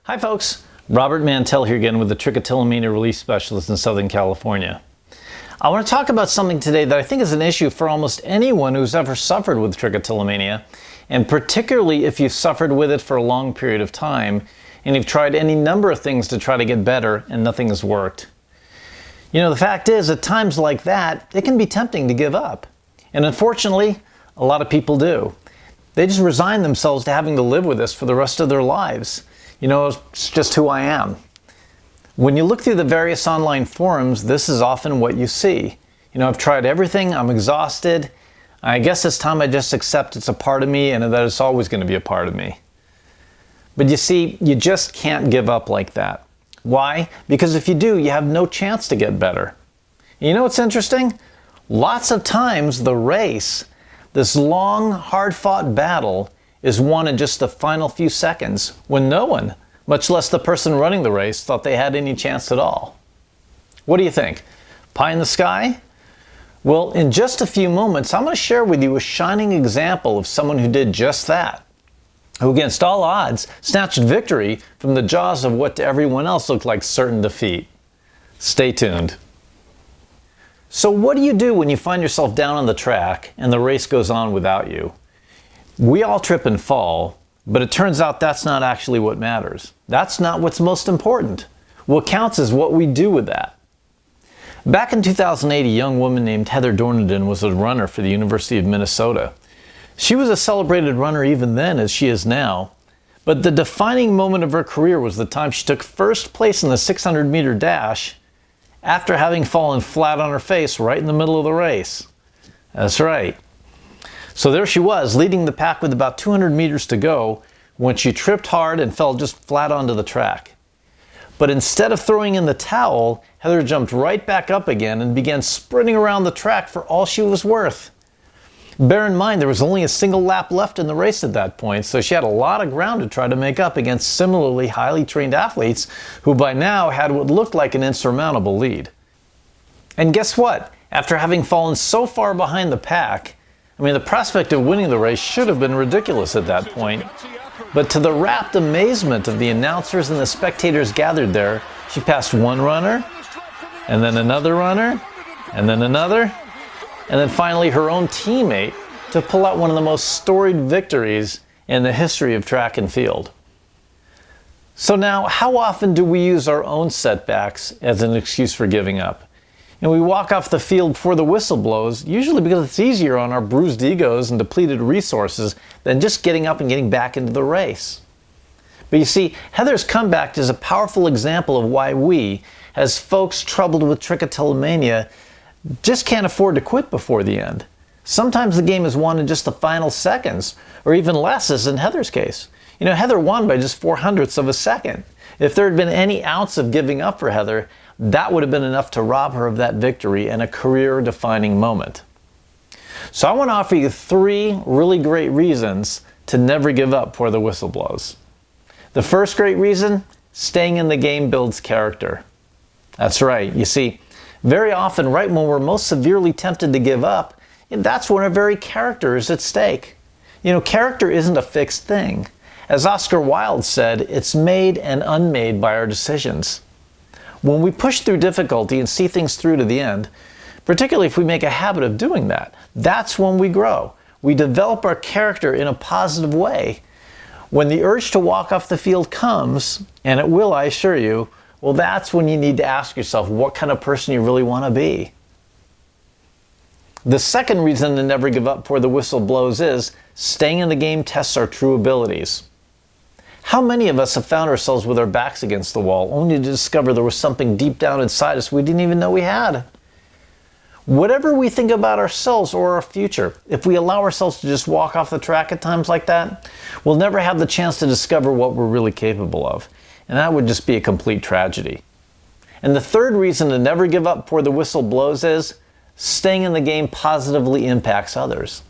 Hi folks, Robert Mantell here again with the Trichotillomania Relief Specialists in Southern California. I want to talk about something today that I think is an issue for almost anyone who's ever suffered with trichotillomania, and particularly if you've suffered with it for a long period of time and you've tried any number of things to try to get better and nothing has worked. You know, the fact is, at times like that, it can be tempting to give up. And unfortunately, a lot of people do. They just resign themselves to having to live with this for the rest of their lives. You know, it's just who I am. When you look through the various online forums, this is often what you see. You know, I've tried everything, I'm exhausted. I guess it's time I just accept it's a part of me and that it's always going to be a part of me. But you see, you just can't give up like that. Why? Because if you do, you have no chance to get better. You know what's interesting? Lots of times the race, this long, hard-fought battle, is won in just the final few seconds when no one, much less the person running the race, thought they had any chance at all. What do you think? Pie in the sky? Well, in just a few moments, I'm going to share with you a shining example of someone who did just that, who against all odds snatched victory from the jaws of what to everyone else looked like certain defeat. Stay tuned. So what do you do when you find yourself down on the track and the race goes on without you? We all trip and fall, but it turns out that's not actually what matters. That's not what's most important. What counts is what we do with that. Back in 2008, a young woman named Heather Dornidan was a runner for the University of Minnesota. She was a celebrated runner even then, as she is now, but the defining moment of her career was the time she took first place in the 600-meter dash after having fallen flat on her face right in the middle of the race. That's right. So there she was, leading the pack with about 200 meters to go when she tripped hard and fell just flat onto the track. But instead of throwing in the towel, Heather jumped right back up again and began sprinting around the track for all she was worth. Bear in mind, there was only a single lap left in the race at that point, so she had a lot of ground to try to make up against similarly highly trained athletes who by now had what looked like an insurmountable lead. And guess what? After having fallen so far behind the pack, the prospect of winning the race should have been ridiculous at that point. But to the rapt amazement of the announcers and the spectators gathered there, she passed one runner, and then another runner, and then another, and then finally her own teammate to pull out one of the most storied victories in the history of track and field. So now, how often do we use our own setbacks as an excuse for giving up? And we walk off the field before the whistle blows, usually because it's easier on our bruised egos and depleted resources than just getting up and getting back into the race. But you see, Heather's comeback is a powerful example of why we, as folks troubled with trichotillomania, just can't afford to quit before the end. Sometimes the game is won in just the final seconds, or even less, as in Heather's case. You know, Heather won by just 0.04 of a second. If there had been any ounce of giving up for Heather, that would have been enough to rob her of that victory and a career-defining moment. So I want to offer you 3 really great reasons to never give up before the whistle blows. The first great reason, staying in the game builds character. That's right. You see, very often, right when we're most severely tempted to give up, that's when our very character is at stake. You know, character isn't a fixed thing. As Oscar Wilde said, it's made and unmade by our decisions. When we push through difficulty and see things through to the end, particularly if we make a habit of doing that, that's when we grow. We develop our character in a positive way. When the urge to walk off the field comes, and it will, I assure you, well, that's when you need to ask yourself what kind of person you really want to be. The second reason to never give up before the whistle blows is staying in the game tests our true abilities. How many of us have found ourselves with our backs against the wall only to discover there was something deep down inside us we didn't even know we had? Whatever we think about ourselves or our future, if we allow ourselves to just walk off the track at times like that, we'll never have the chance to discover what we're really capable of. And that would just be a complete tragedy. And the third reason to never give up before the whistle blows is staying in the game positively impacts others.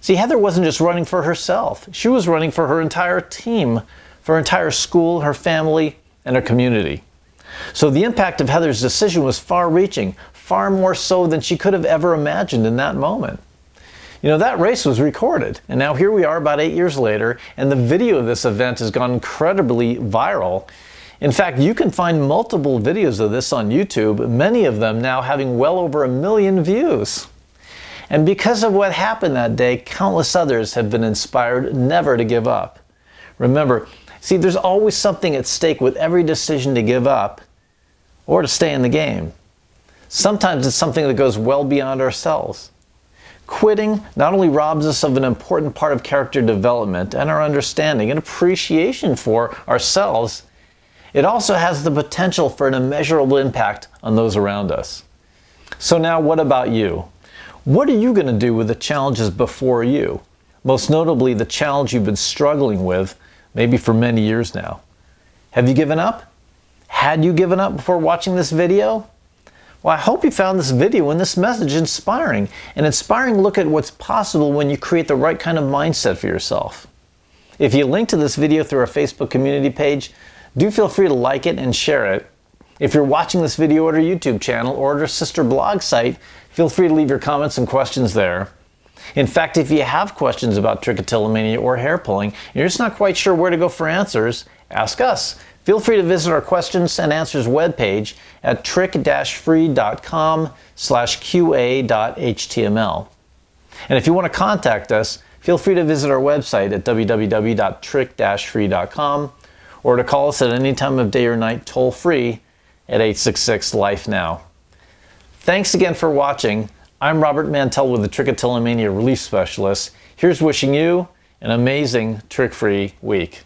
See, Heather wasn't just running for herself. She was running for her entire team, for her entire school, her family, and her community. So the impact of Heather's decision was far-reaching, far more so than she could have ever imagined in that moment. You know, that race was recorded, and now here we are about 8 years later, and the video of this event has gone incredibly viral. In fact, you can find multiple videos of this on YouTube, many of them now having well over 1 million views. And because of what happened that day, countless others have been inspired never to give up. Remember, see, there's always something at stake with every decision to give up or to stay in the game. Sometimes it's something that goes well beyond ourselves. Quitting not only robs us of an important part of character development and our understanding and appreciation for ourselves, it also has the potential for an immeasurable impact on those around us. So now, what about you? What are you going to do with the challenges before you? Most notably, the challenge you've been struggling with, maybe for many years now. Have you given up? Had you given up before watching this video? Well, I hope you found this video and this message inspiring, an inspiring look at what's possible when you create the right kind of mindset for yourself. If you link to this video through our Facebook community page, do feel free to like it and share it. If you're watching this video at our YouTube channel or at our sister blog site, feel free to leave your comments and questions there. In fact, if you have questions about trichotillomania or hair pulling, and you're just not quite sure where to go for answers, ask us. Feel free to visit our questions and answers webpage at trick-free.com/qa.html. And if you want to contact us, feel free to visit our website at www.trick-free.com or to call us at any time of day or night toll-free at 866-LIFE-NOW. Thanks again for watching. I'm Robert Mantell with the Trichotillomania Relief Specialists. Here's wishing you an amazing trick-free week.